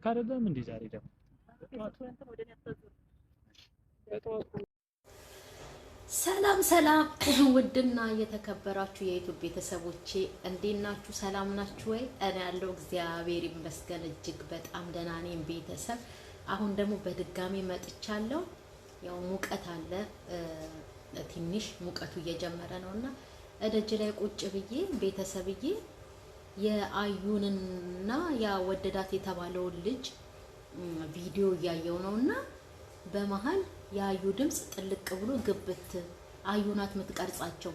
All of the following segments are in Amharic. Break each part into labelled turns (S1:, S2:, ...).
S1: አይደለም እንዴ ዛሬ ደግሞ
S2: ሰላም ሰላም ውድና የተከበራችሁ የዩቲዩብ ቤተሰቦቼ እንዴት ናችሁ? ሰላም ናችሁ ወይ? እኔ ያለው እግዚአብሔር ይመስገን እጅግ በጣም ደህና ነኝ ቤተሰብ። አሁን ደግሞ በድጋሚ መጥቻለሁ። ያው ሙቀት አለ፣ ትንሽ ሙቀቱ እየጀመረ ነውና እደጅ ላይ ቁጭ ብዬ ቤተሰብዬ የአዩንና ያ ወደዳት የተባለውን ልጅ ቪዲዮ እያየው ነውና በመሃል የአዩ ድምጽ ጥልቅ ብሎ ግብት አዩናት የምትቀርጻቸው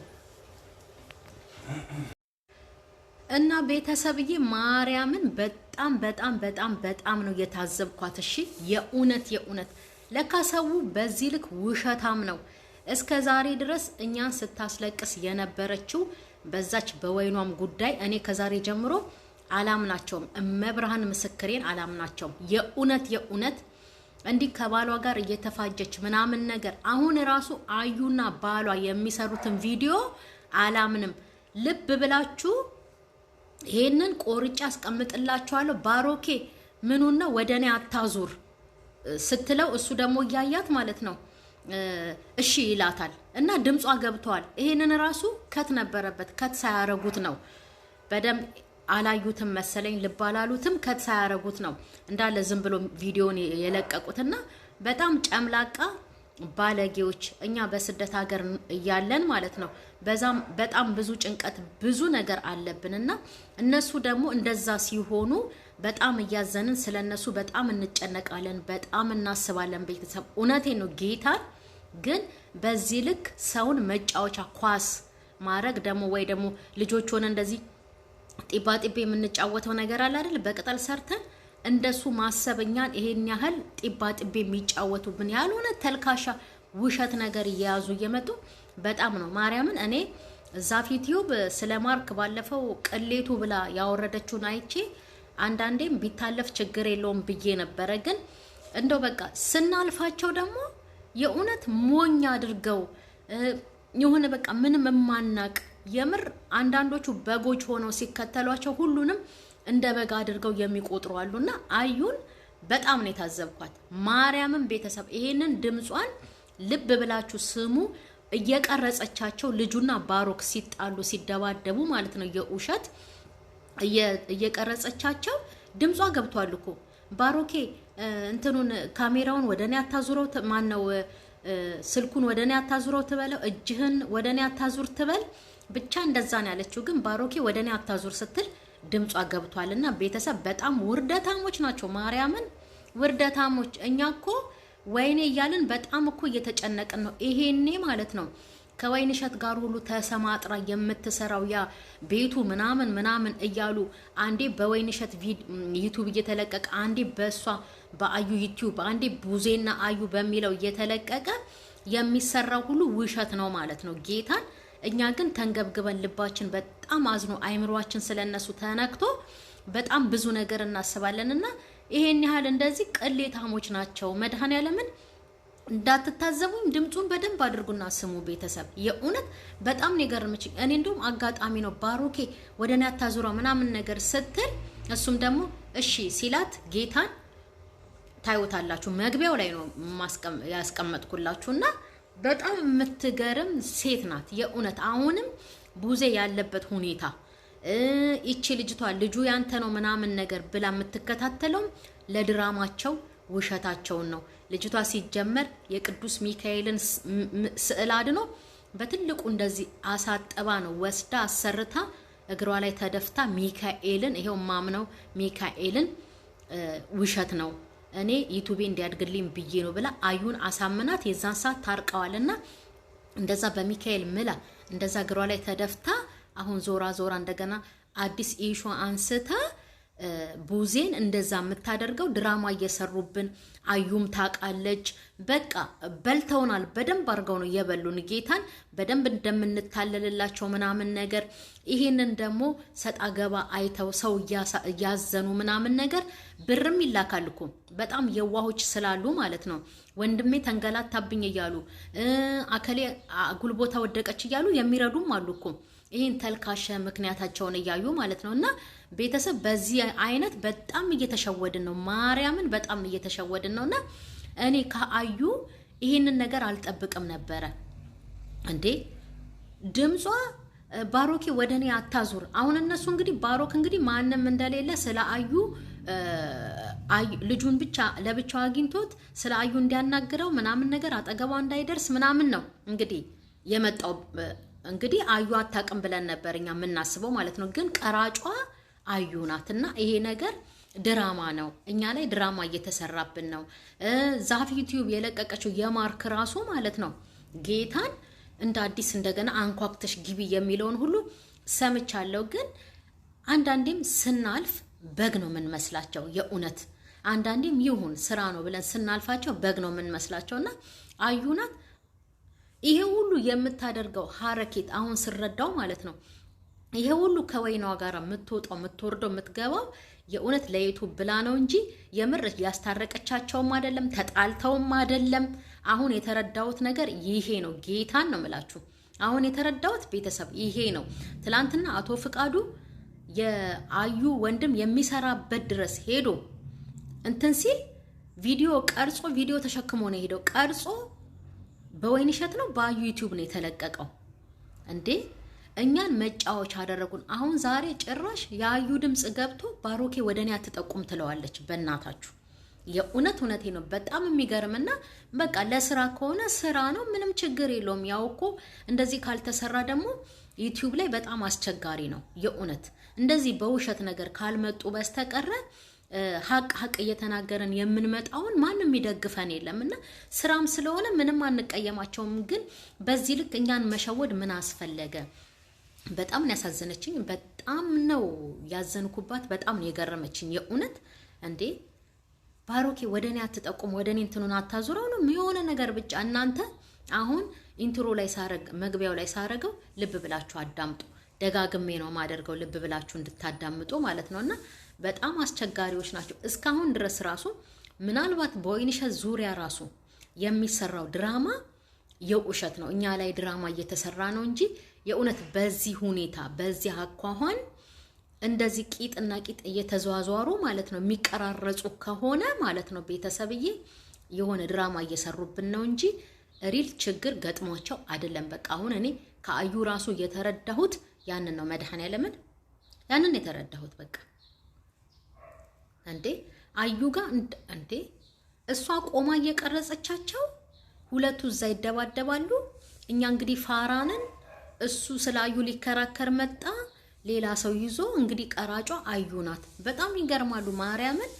S2: እና ቤተሰብዬ ማርያምን በጣም በጣም በጣም በጣም ነው የታዘብኳት። እሺ የእውነት ለካ ሰው በዚህ ልክ ውሸታም ነው። እስከ ዛሬ ድረስ እኛን ስታስለቅስ የነበረችው በዛች በወይኗም ጉዳይ እኔ ከዛሬ ጀምሮ አላምናቸውም። እመብርሃን ምስክሬን አላምናቸውም። የእውነት እንዲህ ከባሏ ጋር እየተፋጀች ምናምን ነገር አሁን ራሱ አዩና ባሏ የሚሰሩትን ቪዲዮ አላምንም። ልብ ብላችሁ ይሄንን ቆርጬ አስቀምጥላችኋለሁ። ባሮኬ ምኑን ነው ወደኔ አታዙር ስትለው እሱ ደግሞ እያያት ማለት ነው እሺ ይላታል እና ድምጿ ገብቷል። ይሄንን ራሱ ከት ነበረበት፣ ከት ሳያረጉት ነው በደም አላዩትም መሰለኝ፣ ልብ አላሉትም። ከት ሳያረጉት ነው እንዳለ ዝም ብሎ ቪዲዮን የለቀቁትና በጣም ጨምላቃ ባለጌዎች እኛ በስደት ሀገር እያለን ማለት ነው። በዛም በጣም ብዙ ጭንቀት ብዙ ነገር አለብንና እነሱ ደግሞ እንደዛ ሲሆኑ በጣም እያዘንን ስለነሱ በጣም እንጨነቃለን፣ በጣም እናስባለን ቤተሰብ። እውነቴን ነው ጌታ። ግን በዚህ ልክ ሰውን መጫወቻ ኳስ ማድረግ ደግሞ ወይ ደግሞ ልጆች ሆነ እንደዚህ ጢባጢቤ የምንጫወተው ነገር አለ አይደል? በቅጠል ሰርተን እንደሱ ማሰብኛን ይሄን ያህል ጢባጢቤ የሚጫወቱብን ያልሆነ ተልካሻ ውሸት ነገር እየያዙ እየመጡ በጣም ነው ማርያምን። እኔ ዛፍ ዩቲዩብ ስለ ማርክ ባለፈው ቅሌቱ ብላ ያወረደችውን አይቼ አንዳንዴም ቢታለፍ ችግር የለውም ብዬ ነበረ። ግን እንደው በቃ ስናልፋቸው ደግሞ የእውነት ሞኝ አድርገው የሆነ በቃ ምንም የማናቅ የምር አንዳንዶቹ በጎች ሆነው ሲከተሏቸው ሁሉንም እንደ በግ አድርገው የሚቆጥሩ አሉና አዩን በጣም ነው የታዘብኳት። ማርያምን ቤተሰብ ይሄንን ድምጿን ልብ ብላችሁ ስሙ። እየቀረጸቻቸው ልጁና ባሮክ ሲጣሉ ሲደባደቡ ማለት ነው የውሸት እየቀረጸቻቸው ድምጿ ገብቷል እኮ። ባሮኬ እንትኑን ካሜራውን ወደኔ አታዙረው፣ ማን ነው ስልኩን ወደኔ አታዙረው ትበለው፣ እጅህን ወደኔ አታዙር ትበል፣ ብቻ እንደዛ ነው ያለችው። ግን ባሮኬ ወደኔ አታዙር ስትል ድምጿ ገብቷልና ቤተሰብ በጣም ውርደታሞች ናቸው። ማርያምን ውርደታሞች። እኛ እኮ ወይኔ እያልን በጣም እኮ እየተጨነቅን ነው። ይሄኔ ማለት ነው ከወይንሸት ጋር ሁሉ ተሰማጥራ የምትሰራው ያ ቤቱ ምናምን እያሉ አንዴ በወይንሸት ዩቲዩብ እየተለቀቀ አንዴ በሷ በአዩ ዩቲዩብ አንዴ ቡዜና አዩ በሚለው እየተለቀቀ የሚሰራው ሁሉ ውሸት ነው ማለት ነው ጌታን። እኛ ግን ተንገብግበን ልባችን በጣም አዝኖ አይምሯችን ስለነሱ ተነክቶ በጣም ብዙ ነገር እናስባለንና ይሄን ያህል እንደዚህ ቅሌታሞች ናቸው። መድኃኔዓለምን እንዳትታዘቡኝ ድምጹን በደንብ አድርጉና ስሙ ቤተሰብ። የእውነት በጣም ነው የገረመችኝ። እኔ እንደውም አጋጣሚ ነው ባሮኬ ወደኔ አታዙራ ምናምን ነገር ስትል እሱም ደግሞ እሺ ሲላት ጌታን ታዩታላችሁ። መግቢያው ላይ ነው ያስቀመጥኩላችሁና በጣም የምትገርም ሴት ናት የእውነት። አሁንም ቡዜ ያለበት ሁኔታ ይቺ ልጅቷ ልጁ ያንተ ነው ምናምን ነገር ብላ የምትከታተለውም ለድራማቸው ውሸታቸውን ነው። ልጅቷ ሲጀመር የቅዱስ ሚካኤልን ስዕል አድኖ በትልቁ እንደዚህ አሳጥባ ነው ወስዳ አሰርታ እግሯ ላይ ተደፍታ ሚካኤልን ይሄው ማምነው ሚካኤልን ውሸት ነው እኔ ዩቲዩብ እንዲያድግልኝ ብዬ ነው ብላ አዩን አሳምናት የዛን ሰዓት ታርቀዋልና እንደዛ በሚካኤል ምላ እንደዛ እግሯ ላይ ተደፍታ አሁን ዞራ እንደገና አዲስ ኢሹ አንስታ ቡዜን እንደዛ የምታደርገው ድራማ እየሰሩብን። አዩም ታውቃለች። በቃ በልተውናል። በደንብ አድርገው ነው የበሉን ጌታን። በደንብ እንደምንታለልላቸው ምናምን ነገር ይሄንን ደግሞ ሰጣ ገባ አይተው ሰው እያዘኑ ምናምን ነገር ብርም ይላካል እኮ በጣም የዋሆች ስላሉ ማለት ነው። ወንድሜ ተንገላታብኝ እያሉ አከሌ ጉልቦታ ወደቀች እያሉ የሚረዱም አሉ እኮ ይሄን ተልካሸ ምክንያታቸውን እያዩ ማለት ነውና ቤተሰብ በዚህ አይነት በጣም እየተሸወድን ነው። ማርያምን በጣም እየተሸወድን ነውና እኔ ከአዩ ይሄንን ነገር አልጠብቅም ነበረ እንዴ። ድምጿ ባሮኬ ወደኔ አታዙር። አሁን እነሱ እንግዲህ ባሮክ እንግዲህ ማንም እንደሌለ ስለ አዩ ልጁን ብቻ ለብቻው አግኝቶት ስለ አዩ እንዲያናግረው ምናምን ነገር አጠገቧ እንዳይደርስ ምናምን ነው እንግዲህ የመጣው። እንግዲህ አዩ አታውቅም ብለን ነበር እኛ የምናስበው ማለት ነው። ግን ቀራጯ አዩ ናትና ይሄ ነገር ድራማ ነው፣ እኛ ላይ ድራማ እየተሰራብን ነው። ዛፍ ዩቲዩብ የለቀቀችው የማርክ ራሱ ማለት ነው ጌታን እንደ አዲስ እንደገና አንኳክተሽ ግቢ የሚለውን ሁሉ ሰምቻለሁ። ግን አንዳንዴም ስናልፍ በግ ነው የምንመስላቸው የእውነት አንዳንዴም ይሁን ስራ ነው ብለን ስናልፋቸው በግ ነው የምንመስላቸውና አዩ ናት ይሄ ሁሉ የምታደርገው ሀረኬት አሁን ስረዳው ማለት ነው። ይሄ ሁሉ ከወይኗ ጋር የምትወጣው የምትወርደው የምትገባው የእውነት ለዩቱብ ብላ ነው እንጂ የምር ያስታረቀቻቸውም አይደለም፣ ተጣልተውም አይደለም። አሁን የተረዳሁት ነገር ይሄ ነው። ጌታን ነው የምላችሁ። አሁን የተረዳሁት ቤተሰብ ይሄ ነው። ትላንትና አቶ ፍቃዱ የአዩ ወንድም የሚሰራበት ድረስ ሄዶ እንትን ሲል ቪዲዮ ቀርጾ ቪዲዮ ተሸክሞ ነው ሄደው ቀርጾ በወይንሸት ነው በአዩ ዩቲዩብ ነው የተለቀቀው እንዴ። እኛን መጫወቻ አደረጉን። አሁን ዛሬ ጭራሽ የአዩ ድምጽ ገብቶ ባሮኬ ወደኔ አትጠቁም ትለዋለች። በእናታችሁ የእውነት እውነቴ ነው። በጣም የሚገርምና በቃ ለስራ ከሆነ ስራ ነው፣ ምንም ችግር የለውም። ያው እኮ እንደዚህ ካልተሰራ ደግሞ ዩቲዩብ ላይ በጣም አስቸጋሪ ነው የእውነት። እንደዚህ በውሸት ነገር ካልመጡ በስተቀረ ሀቅ እየተናገረን የምንመጣውን ማንም ይደግፈን የለምና ስራም ስለሆነ ምንም አንቀየማቸውም። ግን በዚህ ልክ እኛን መሸወድ ምን አስፈለገ? በጣም ነው ያሳዘነችኝ። በጣም ነው ያዘንኩባት። በጣም ነው የገረመችኝ የእውነት እንዴ። ባሮኬ ወደኔ አትጠቁም፣ ወደኔ እንትኑን አታዙረው ነው የሆነ ነገር ብቻ። እናንተ አሁን ኢንትሮ ላይ ሳረግ መግቢያው ላይ ሳረገው ልብ ብላችሁ አዳምጡ። ደጋግሜ ነው ማደርገው ልብ ብላችሁ እንድታዳምጡ ማለት ነውና በጣም አስቸጋሪዎች ናቸው። እስካሁን ድረስ ራሱ ምናልባት በወይንሸት ዙሪያ ራሱ የሚሰራው ድራማ የውሸት ነው። እኛ ላይ ድራማ እየተሰራ ነው እንጂ የእውነት በዚህ ሁኔታ በዚህ አኳኋን እንደዚህ ቂጥና ቂጥ እየተዘዋዘሩ ማለት ነው የሚቀራረጹ ከሆነ ማለት ነው ቤተሰብዬ የሆነ ድራማ እየሰሩብን ነው እንጂ ሪል ችግር ገጥሟቸው አይደለም። በቃ አሁን እኔ ከአዩ ራሱ የተረዳሁት ያንን ነው። መድኃኔዓለምን ያንን የተረዳሁት በቃ እንዴ አዩ ጋር እንዴ እሷ ቆማ እየቀረጸቻቸው ሁለቱ እዛ ይደባደባሉ። እኛ እንግዲህ ፋራንን እሱ ስለ አዩ ሊከራከር መጣ። ሌላ ሰው ይዞ እንግዲህ ቀራጯ አዩ ናት። በጣም ይገርማሉ። ማርያምን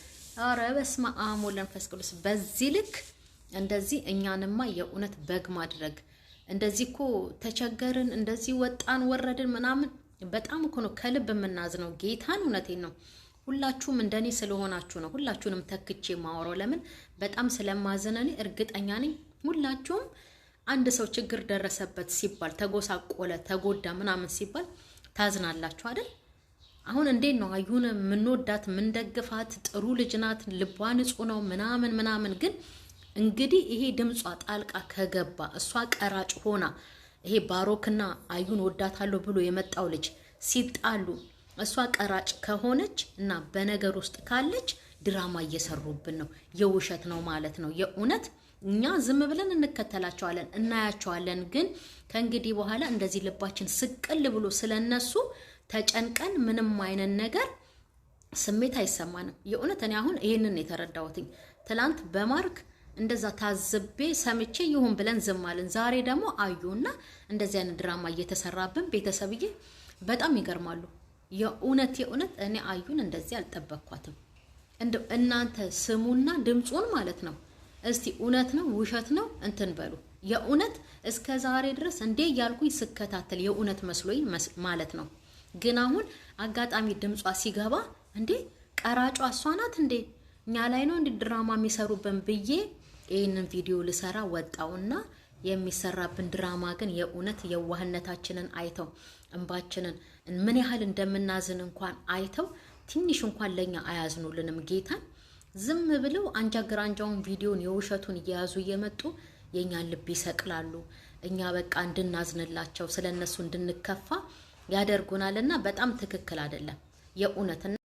S2: ኧረ በስመ አብ ወወልድ ወመንፈስ ቅዱስ። በዚህ ልክ እንደዚህ እኛንማ የእውነት በግ ማድረግ እንደዚህ እኮ ተቸገርን፣ እንደዚህ ወጣን ወረድን ምናምን በጣም እኮ ነው ከልብ የምናዝነው። ጌታን እውነቴን ነው። ሁላችሁም እንደኔ ስለሆናችሁ ነው ሁላችሁንም ተክቼ ማወራው። ለምን በጣም ስለማዘነኔ እርግጠኛ ነኝ ሁላችሁም አንድ ሰው ችግር ደረሰበት ሲባል ተጎሳቆለ፣ ተጎዳ ምናምን ሲባል ታዝናላችሁ አይደል? አሁን እንዴት ነው አዩን የምንወዳት የምንደግፋት ጥሩ ልጅ ናት፣ ልቧ ንጹህ ነው ምናምን ግን እንግዲህ ይሄ ድምጿ ጣልቃ ከገባ እሷ ቀራጭ ሆና ይሄ ባሮክና አዩን ወዳታለሁ ብሎ የመጣው ልጅ ሲጣሉ እሷ ቀራጭ ከሆነች እና በነገር ውስጥ ካለች ድራማ እየሰሩብን ነው፣ የውሸት ነው ማለት ነው። የእውነት እኛ ዝም ብለን እንከተላቸዋለን እናያቸዋለን። ግን ከእንግዲህ በኋላ እንደዚህ ልባችን ስቅል ብሎ ስለነሱ ተጨንቀን ምንም አይነት ነገር ስሜት አይሰማንም። የእውነት እኔ አሁን ይሄንን የተረዳሁትኝ ትላንት በማርክ እንደዛ ታዝቤ ሰምቼ ይሁን ብለን ዝም አለን። ዛሬ ደግሞ አዩና እንደዚህ አይነት ድራማ እየተሰራብን ቤተሰብዬ በጣም ይገርማሉ። የእውነት እኔ አዩን እንደዚህ አልጠበቅኳትም። እንደው እናንተ ስሙና ድምጹን ማለት ነው እስቲ እውነት ነው ውሸት ነው እንትን በሉ። የእውነት እስከ ዛሬ ድረስ እንዴ ያልኩኝ ስከታተል የእውነት መስሎኝ ማለት ነው። ግን አሁን አጋጣሚ ድምጿ ሲገባ እንዴ ቀራጯ እሷ ናት እንዴ እኛ ላይ ነው እንዴ ድራማ የሚሰሩብን ብዬ ይሄንን ቪዲዮ ልሰራ ወጣውና የሚሰራብን ድራማ ግን የእውነት የዋህነታችንን አይተው እንባችንን ምን ያህል እንደምናዝን እንኳን አይተው ትንሽ እንኳን ለኛ አያዝኑልንም። ጌታን ዝም ብለው አንጃ ግራንጃውን ቪዲዮን የውሸቱን እየያዙ እየመጡ የኛን ልብ ይሰቅላሉ። እኛ በቃ እንድናዝንላቸው ስለነሱ እንድንከፋ ያደርጉናልና በጣም ትክክል አይደለም። የእውነትና